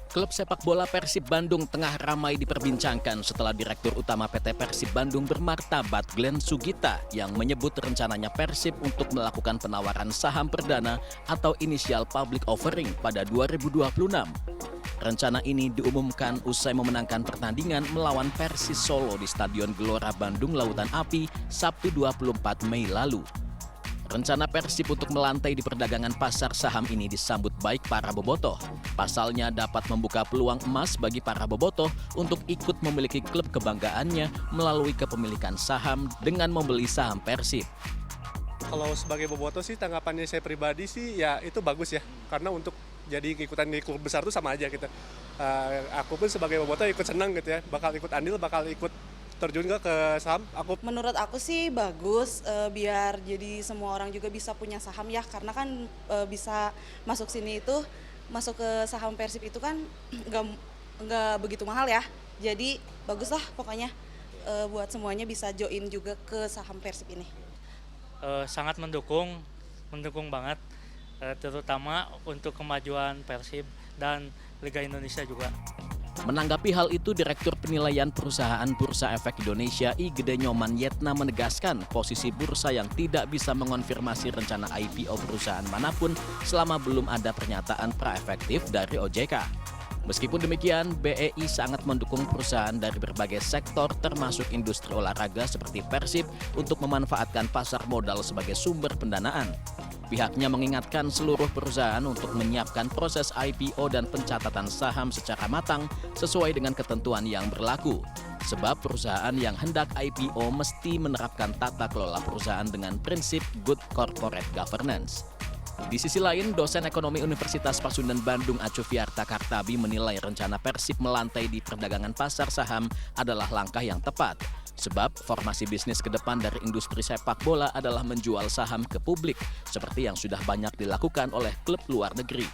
Klub sepak bola Persib Bandung tengah ramai diperbincangkan setelah Direktur Utama PT Persib Bandung bermartabat Glenn Sugita yang menyebut rencananya Persib untuk melakukan penawaran saham perdana atau initial public offering pada 2026. Rencana ini diumumkan usai memenangkan pertandingan melawan Persis Solo di Stadion Gelora Bandung Lautan Api Sabtu 24 Mei lalu. Rencana Persib untuk melantai di perdagangan pasar saham ini disambut baik para bobotoh. Pasalnya dapat membuka peluang emas bagi para bobotoh untuk ikut memiliki klub kebanggaannya melalui kepemilikan saham dengan membeli saham Persib. Kalau sebagai bobotoh sih tanggapannya saya pribadi sih ya itu bagus ya. Karena untuk jadi ikutan di klub besar itu sama aja gitu. Aku pun sebagai bobotoh ikut senang gitu ya. Bakal ikut andil, bakal ikut terjun ke saham. Menurut aku sih bagus, biar jadi semua orang juga bisa punya saham ya, karena kan bisa masuk sini itu, masuk ke saham Persib itu kan nggak begitu mahal ya. Jadi bagus lah pokoknya buat semuanya bisa join juga ke saham Persib ini. Sangat mendukung banget, terutama untuk kemajuan Persib dan Liga Indonesia juga. Menanggapi hal itu, Direktur Penilaian Perusahaan Bursa Efek Indonesia I Gede Nyoman Yetna menegaskan posisi bursa yang tidak bisa mengonfirmasi rencana IPO perusahaan manapun selama belum ada pernyataan pra-efektif dari OJK. Meskipun demikian, BEI sangat mendukung perusahaan dari berbagai sektor termasuk industri olahraga seperti Persib untuk memanfaatkan pasar modal sebagai sumber pendanaan. Pihaknya mengingatkan seluruh perusahaan untuk menyiapkan proses IPO dan pencatatan saham secara matang sesuai dengan ketentuan yang berlaku. Sebab perusahaan yang hendak IPO mesti menerapkan tata kelola perusahaan dengan prinsip good corporate governance. Di sisi lain, dosen ekonomi Universitas Pasundan Bandung Acuviarta Kartabi menilai rencana Persib melantai di perdagangan pasar saham adalah langkah yang tepat. Sebab formasi bisnis ke depan dari industri sepak bola adalah menjual saham ke publik, seperti yang sudah banyak dilakukan oleh klub luar negeri.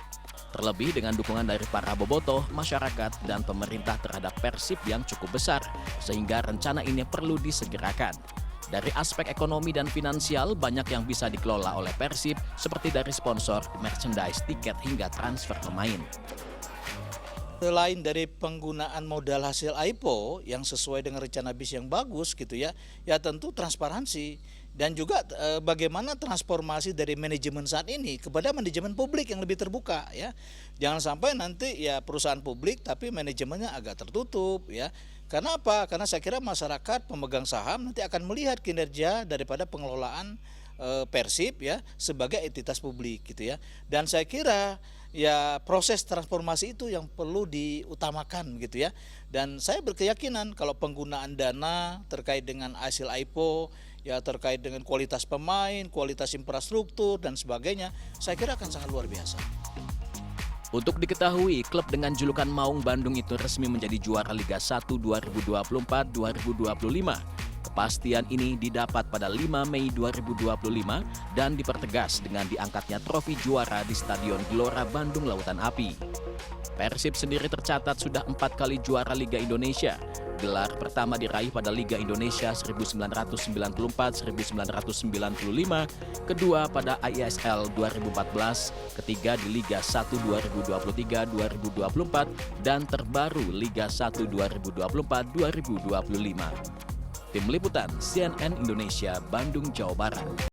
Terlebih dengan dukungan dari para bobotoh, masyarakat, dan pemerintah terhadap Persib yang cukup besar, sehingga rencana ini perlu disegerakan. Dari aspek ekonomi dan finansial, banyak yang bisa dikelola oleh Persib, seperti dari sponsor, merchandise, tiket, hingga transfer pemain. Selain dari penggunaan modal hasil IPO yang sesuai dengan rencana bis yang bagus gitu ya tentu transparansi dan juga bagaimana transformasi dari manajemen saat ini kepada manajemen publik yang lebih terbuka ya. Jangan sampai nanti ya perusahaan publik tapi manajemennya agak tertutup ya. Karena apa? Karena saya kira masyarakat pemegang saham nanti akan melihat kinerja daripada pengelolaan Persib ya sebagai entitas publik gitu ya. Dan saya kira ya proses transformasi itu yang perlu diutamakan gitu ya. Dan saya berkeyakinan kalau penggunaan dana terkait dengan hasil IPO ya terkait dengan kualitas pemain, kualitas infrastruktur dan sebagainya, saya kira akan sangat luar biasa. Untuk diketahui, klub dengan julukan Maung Bandung itu resmi menjadi juara Liga 1 2024-2025. Kepastian ini didapat pada 5 Mei 2025 dan dipertegas dengan diangkatnya trofi juara di Stadion Gelora Bandung Lautan Api. Persib sendiri tercatat sudah 4 kali juara Liga Indonesia. Gelar pertama diraih pada Liga Indonesia 1994-1995, kedua pada ISL 2014, ketiga di Liga 1 2023-2024, dan terbaru Liga 1 2024-2025. Tim Liputan CNN Indonesia, Bandung, Jawa Barat.